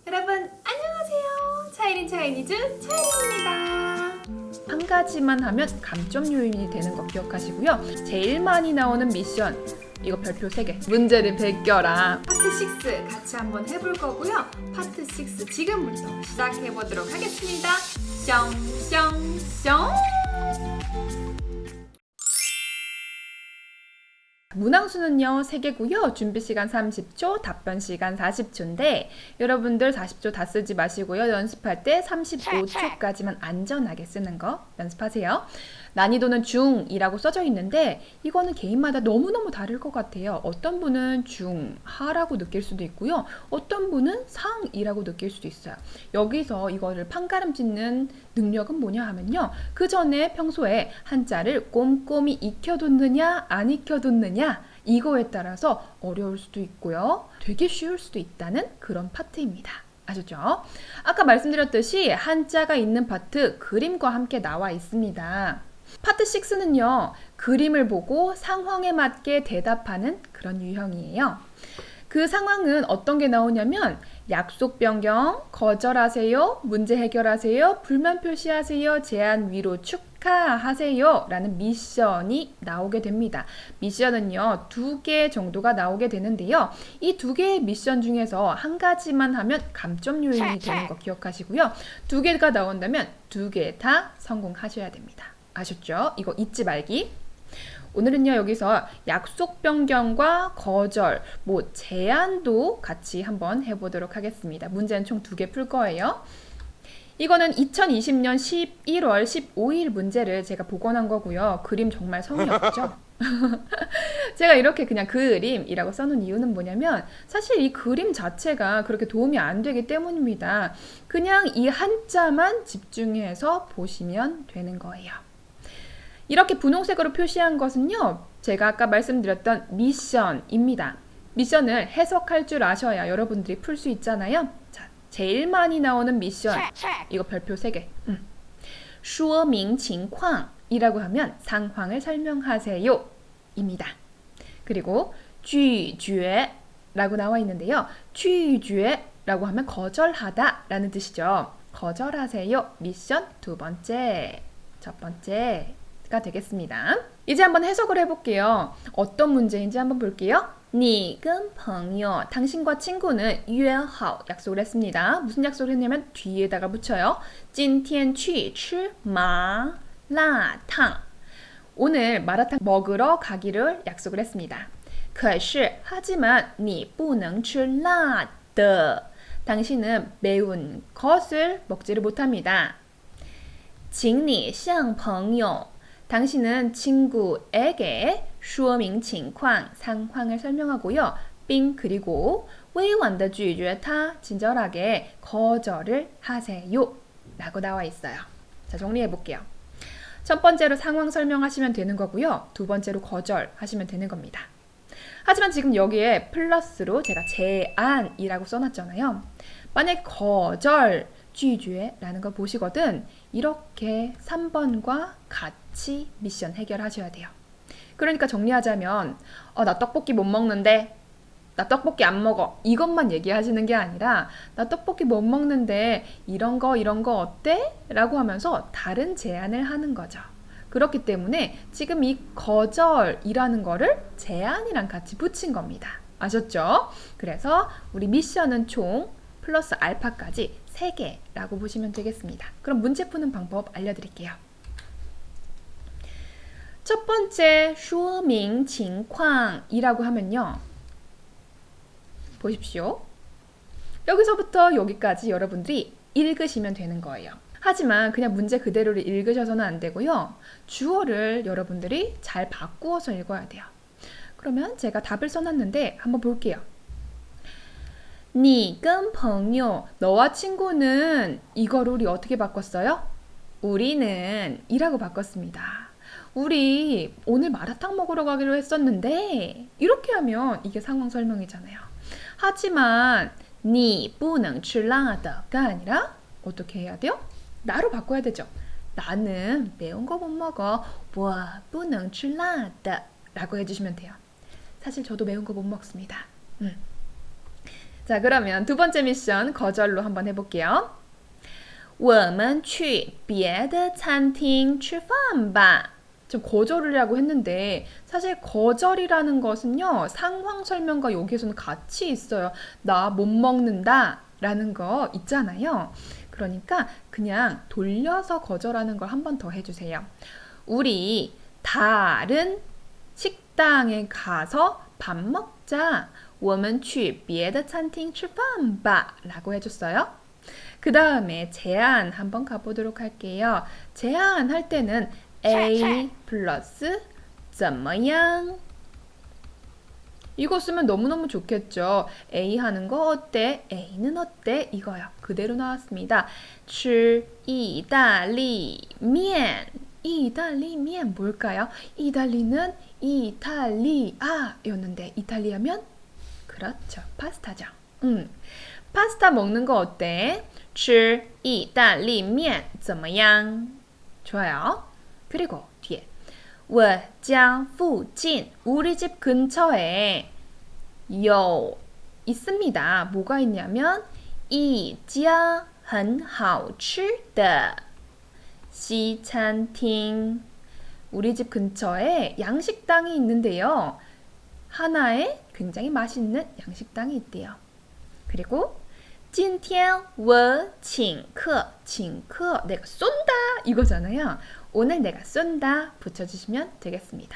여러분 안녕하세요. 차이린 차이니즈 차이린입니다. 한 가지만 하면 감점 요인이 되는 거 기억하시고요. 제일 많이 나오는 미션 이거 별표 3개 문제를 베껴라 파트 6 같이 한번 해볼 거고요. 파트 6 지금부터 시작해 보도록 하겠습니다. 숑숑숑 문항수는요 3개고요. 준비시간 30초, 답변시간 40초인데 여러분들 40초 다 쓰지 마시고요. 연습할 때 35초까지만 안전하게 쓰는 거 연습하세요. 난이도는 중이라고 써져 있는데 이거는 개인마다 너무너무 다를 것 같아요. 어떤 분은 중, 하라고 느낄 수도 있고요. 어떤 분은 상이라고 느낄 수도 있어요. 여기서 이거를 판가름 짓는 능력은 뭐냐 하면요. 그 전에 평소에 한자를 꼼꼼히 익혀뒀느냐 안 익혀뒀느냐 이거에 따라서 어려울 수도 있고요. 되게 쉬울 수도 있다는 그런 파트입니다. 아셨죠? 아까 말씀드렸듯이 한자가 있는 파트 그림과 함께 나와 있습니다. 파트 6는요. 그림을 보고 상황에 맞게 대답하는 그런 유형이에요. 그 상황은 어떤 게 나오냐면 약속 변경, 거절하세요, 문제 해결하세요, 불만 표시하세요, 제안 위로 축하하세요 라는 미션이 나오게 됩니다. 미션은요 2개 정도가 나오게 되는데요. 이 2개의 미션 중에서 한 가지만 하면 감점 요인이 되는 거 기억하시고요. 2개가 나온다면 2개 다 성공하셔야 됩니다. 아셨죠? 이거 잊지 말기. 오늘은요 여기서 약속 변경과 거절, 제안도 같이 한번 해보도록 하겠습니다. 문제는 총 2개 풀 거예요. 이거는 2020년 11월 15일 문제를 제가 복원한 거고요. 그림 정말 성의 없죠? 제가 이렇게 그냥 그림이라고 써놓은 이유는 뭐냐면 사실 이 그림 자체가 그렇게 도움이 안 되기 때문입니다. 그냥 이 한자만 집중해서 보시면 되는 거예요. 이렇게 분홍색으로 표시한 것은요. 제가 아까 말씀드렸던 미션입니다. 미션을 해석할 줄 아셔야 여러분들이 풀 수 있잖아요. 자, 제일 많이 나오는 미션 이거 별표 3개 说明情况이라고 하면 상황을 설명하세요 입니다. 그리고 拒绝라고 나와 있는데요. 拒绝라고 하면 거절하다 라는 뜻이죠. 거절하세요 미션 2번째 첫 번째 가 되겠습니다. 이제 한번 해석을 해볼게요. 어떤 문제인지 한번 볼게요. 你跟朋友 당신과 친구는 约好 약속을 했습니다. 무슨 약속을 했냐면 뒤에다가 붙여요. 今天去吃麻辣烫 오늘 마라탕 먹으러 가기를 약속을 했습니다. 可是 하지만 你不能吃辣的 당신은 매운 것을 먹지를 못합니다. 请你向朋友 당신은 친구에게 说明情况 상황을 설명하고요. 并 그리고 委婉地拒绝他 친절하게 거절을 하세요 라고 나와 있어요. 자, 정리해 볼게요. 첫 번째로 상황 설명하시면 되는 거고요. 두 번째로 거절하시면 되는 겁니다. 하지만 지금 여기에 플러스로 제가 제안이라고 써놨잖아요. 만약에 거절 拒绝라는 걸 보시거든 이렇게 3번과 같이 미션 해결하셔야 돼요. 그러니까 정리하자면 나 떡볶이 못 먹는데 나 떡볶이 안 먹어 이것만 얘기하시는 게 아니라 나 떡볶이 못 먹는데 이런 거 어때? 라고 하면서 다른 제안을 하는 거죠. 그렇기 때문에 지금 이 거절이라는 거를 제안이랑 같이 붙인 겁니다. 아셨죠? 그래서 우리 미션은 총 플러스 알파까지 3개라고 보시면 되겠습니다. 그럼 문제 푸는 방법 알려드릴게요. 첫 번째 说明情况이라고 하면요. 보십시오. 여기서부터 여기까지 여러분들이 읽으시면 되는 거예요. 하지만 그냥 문제 그대로를 읽으셔서는 안 되고요. 주어를 여러분들이 잘 바꾸어서 읽어야 돼요. 그러면 제가 답을 써놨는데 한번 볼게요. 你跟朋友 너와 친구는 이걸 우리 어떻게 바꿨어요? 우리는 이라고 바꿨습니다. 우리 오늘 마라탕 먹으러 가기로 했었는데 이렇게 하면 이게 상황 설명이잖아요. 하지만 你不能吃辣的가 아니라 어떻게 해야 돼요? 나로 바꿔야 되죠. 나는 매운 거 못 먹어. 我不能吃辣的 라고 해주시면 돼요. 사실 저도 매운 거 못 먹습니다. 자, 그러면 두 번째 미션 거절로 한번 해볼게요. 我们去别的餐厅吃饭吧. 좀 거절이라고 했는데 사실 거절이라는 것은요 상황 설명과 여기에서는 같이 있어요. 나 못 먹는다 라는 거 있잖아요. 그러니까 그냥 돌려서 거절하는 걸 한 번 더 해주세요. 우리 다른 식당에 가서 밥 먹자. 我们去别的餐厅吃饭吧 라고 해줬어요. 그 다음에 제안 한번 가보도록 할게요. 제안할 때는 A 플러스 怎么样 이거 쓰면 너무너무 좋겠죠. A 하는 거 어때? A는 어때? 이거요. 그대로 나왔습니다. 吃意大利面 이탈리면 뭘까요? 이탈리는 이탈리아였는데 이탈리아면? 그렇죠. 파스타죠. 파스타 먹는 거 어때? 吃意大利面怎么样? 좋아요. 그리고 뒤에 我家附近 우리 집 근처에 有 있습니다. 뭐가 있냐면 一家很好吃的西餐厅 우리 집 근처에 양식당이 있는데요. 하나의 굉장히 맛있는 양식당이 있대요. 그리고 今天我请客 请客 내가 쏜다 이거잖아요. 오늘 내가 쏜다 붙여주시면 되겠습니다.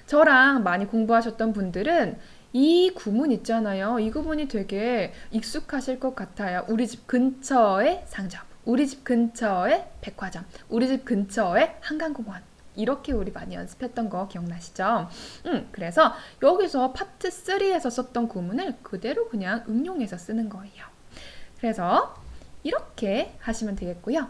저랑 많이 공부하셨던 분들은 이 구문 있잖아요. 이 구문이 되게 익숙하실 것 같아요. 우리 집 근처에 상점, 우리 집 근처에 백화점, 우리 집 근처에 한강공원. 이렇게 우리 많이 연습했던 거 기억나시죠? 그래서 여기서 파트 3에서 썼던 구문을 그대로 그냥 응용해서 쓰는 거예요. 그래서 이렇게 하시면 되겠고요.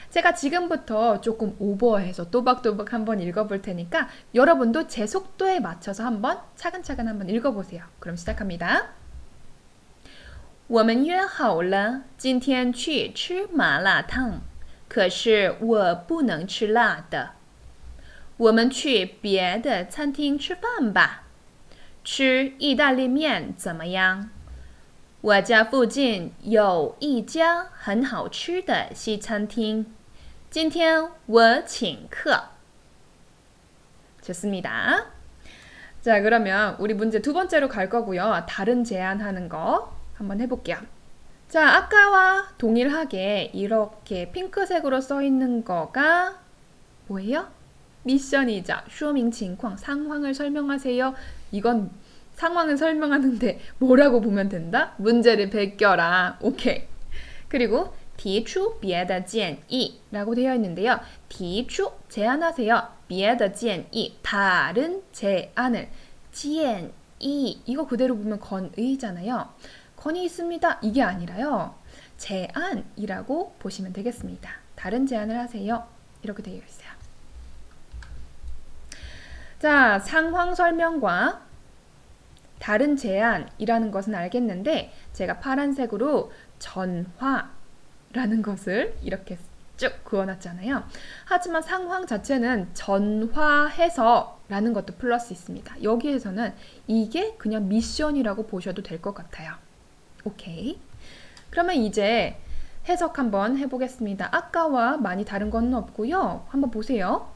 제가 지금부터 조금 오버해서 또박또박 한번 읽어볼 테니까 여러분도 제 속도에 맞춰서 한번 차근차근 한번 읽어보세요. 그럼 시작합니다. 我们约好了今天去吃麻辣烫，可是我不能吃辣的。我们去别的餐厅吃饭吧。吃意大利面怎么样？我家附近有一家很好吃的西餐厅。今天我请客. 좋습니다. 자, 그러면 우리 문제 두 번째로 갈 거고요. 다른 제안하는 거 한번 해볼게요. 자, 아까와 동일하게 이렇게 핑크색으로 써 있는 거가 뭐예요? 미션이죠. 说明情况, 상황을 설명하세요. 이건 상황을 설명하는데 뭐라고 보면 된다? 문제를 베껴라. 오케이. 그리고 提出别的建议 라고 되어 있는데요. 提出 제안하세요. 别的建议 다른 제안을 建议 이거 그대로 보면 건의잖아요. 건의 있습니다. 이게 아니라요. 제안이라고 보시면 되겠습니다. 다른 제안을 하세요. 이렇게 되어 있어요. 자, 상황 설명과 다른 제안이라는 것은 알겠는데 제가 파란색으로 전화라는 것을 이렇게 쭉 그어놨잖아요. 하지만 상황 자체는 전화해서 라는 것도 플러스 있습니다. 여기에서는 이게 그냥 미션이라고 보셔도 될 것 같아요. 오케이. 그러면 이제 해석 한번 해보겠습니다. 아까와 많이 다른 건 없고요. 한번 보세요.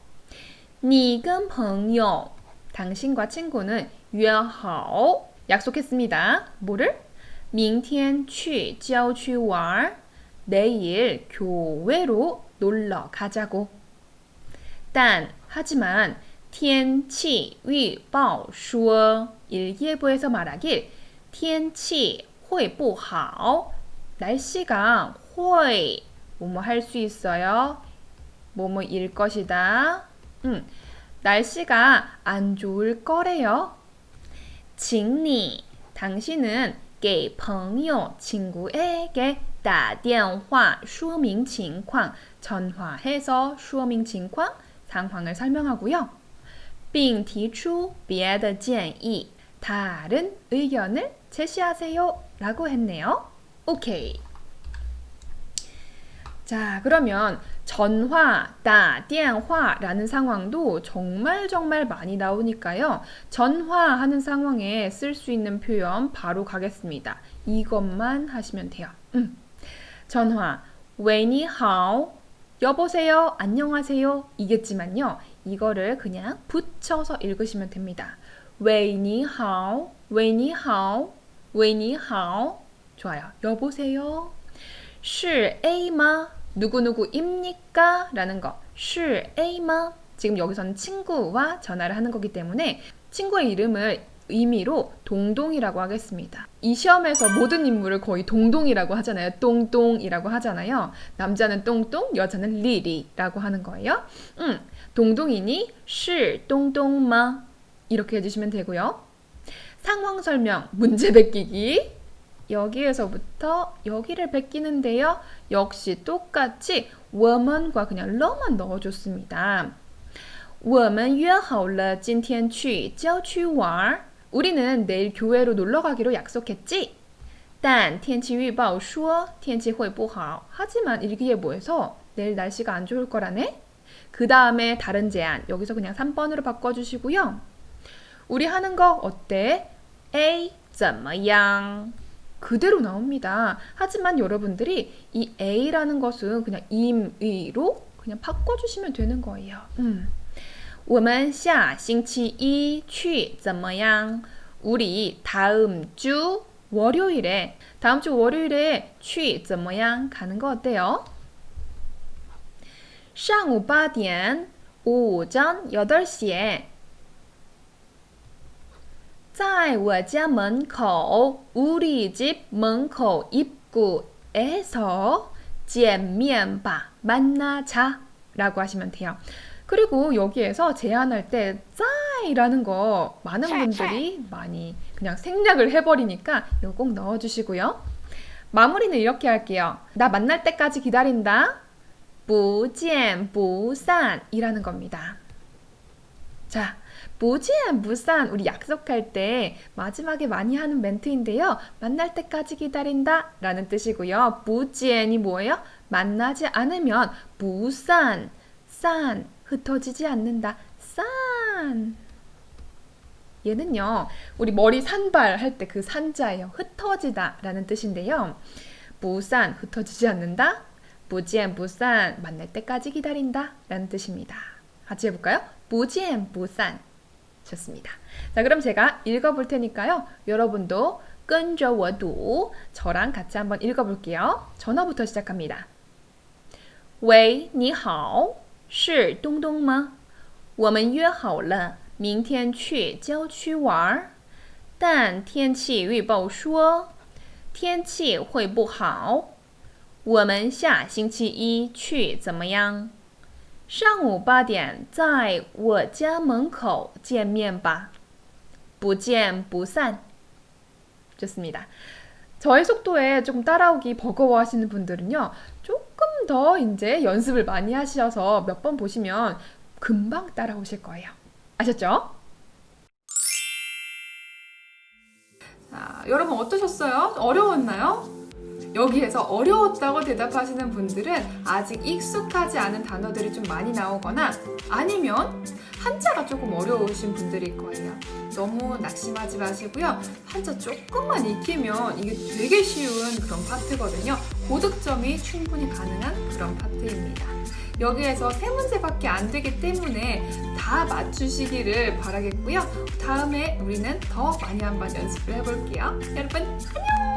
你跟朋友 당신과 친구는 约好 약속했습니다. 뭐를? 明天去郊区玩 내일 교외로 놀러 가자고. 但 하지만 天气预报说 일기예보에서 말하길 天气会不好 날씨가 会 뭐뭐 할 수 있어요. 뭐뭐일 것이다. 날씨가 안 좋을 거래요. 请你 당신은 给朋友 친구에게 打电话说明情况 전화해서 说明情况 상황을 설명하고요. 并提出别的建议 다른 의견을 제시하세요 라고 했네요. 오케이. 자, 그러면 전화, 打电话 라는 상황도 정말 많이 나오니까요. 전화하는 상황에 쓸 수 있는 표현 바로 가겠습니다. 이것만 하시면 돼요. 전화, 喂你好, 여보세요, 안녕하세요 이겠지만요. 이거를 그냥 붙여서 읽으시면 됩니다. 喂你好,喂你好,喂你好. 좋아요. 여보세요. 是 A 吗? 누구누구입니까? 라는 거. 是 A 吗? 지금 여기서는 친구와 전화를 하는 거기 때문에 친구의 이름을 의미로 동동이라고 하겠습니다. 이 시험에서 모든 인물을 거의 동동이라고 하잖아요. 똥똥이라고 하잖아요. 남자는 똥똥, 여자는 리리라고 하는 거예요. 동동이니 是 동동마 이렇게 해주시면 되고요. 상황 설명, 문제 베끼기. 여기에서부터 여기를 베끼는데요. 역시 똑같이 我们과 그냥 러만 넣어줬습니다. 我们约好了今天去郊区玩. 우리는 내일 교회로 놀러 가기로 약속했지? 但天气预报说天气会不好. 하지만 일기예보에서 내일 날씨가 안 좋을 거라네? 그 다음에 다른 제안. 여기서 그냥 3번으로 바꿔주시고요. 우리 하는 거 어때? A 怎么样? 그대로 나옵니다. 하지만 여러분들이 이 A라는 것은 그냥 임의로 그냥 바꿔주시면 되는 거예요. 我们下星期一去怎么样? 우리 다음 주 월요일에去怎么样? 가는 거 어때요? 上午8点, 오후 전 8시에 在我家门口, 우리 집门口 입구에서 见面吧, 만나자 라고 하시면 돼요. 그리고 여기에서 제안할 때 짜이라는 거 많은 분들이 많이 그냥 생략을 해버리니까 이거 꼭 넣어주시고요. 마무리는 이렇게 할게요. 나 만날 때까지 기다린다. 不见不散이라는 겁니다. 자, 不见不散우리 약속할 때 마지막에 많이 하는 멘트인데요. 만날 때까지 기다린다 라는 뜻이고요. 不见이 뭐예요? 만나지 않으면 不散, 산, 흩어지지 않는다. 산. 얘는요. 우리 머리 산발 할 때 그 산자예요. 흩어지다 라는 뜻인데요. 不散, 흩어지지 않는다. 不见不散, 만날 때까지 기다린다 라는 뜻입니다. 같이 해볼까요? 不见不散. 좋습니다. 자, 그럼 제가 읽어볼 테니까요. 여러분도 跟着我读, 저랑 같이 한번 읽어볼게요. 전화부터 시작합니다. 喂,你好,是东东吗？我们约好了明天去郊区玩，但天气预报说天气会不好。我们下星期一去怎么样？上午8点在我家门口见面吧。不见不散. 좋습니다. 저의 속도에 조금 따라오기 버거워하시는 분들은요. 조금 더 이제 연습을 많이 하셔서 몇 번 보시면 금방 따라오실 거예요. 아셨죠? 자, 여러분 어떠셨어요? 어려웠나요? 여기에서 어려웠다고 대답하시는 분들은 아직 익숙하지 않은 단어들이 좀 많이 나오거나 아니면 한자가 조금 어려우신 분들일 거예요. 너무 낙심하지 마시고요. 한자 조금만 익히면 이게 되게 쉬운 그런 파트거든요. 고득점이 충분히 가능한 그런 파트입니다. 여기에서 3문제밖에 안 되기 때문에 다 맞추시기를 바라겠고요. 다음에 우리는 더 많이 한번 연습을 해볼게요. 여러분 안녕!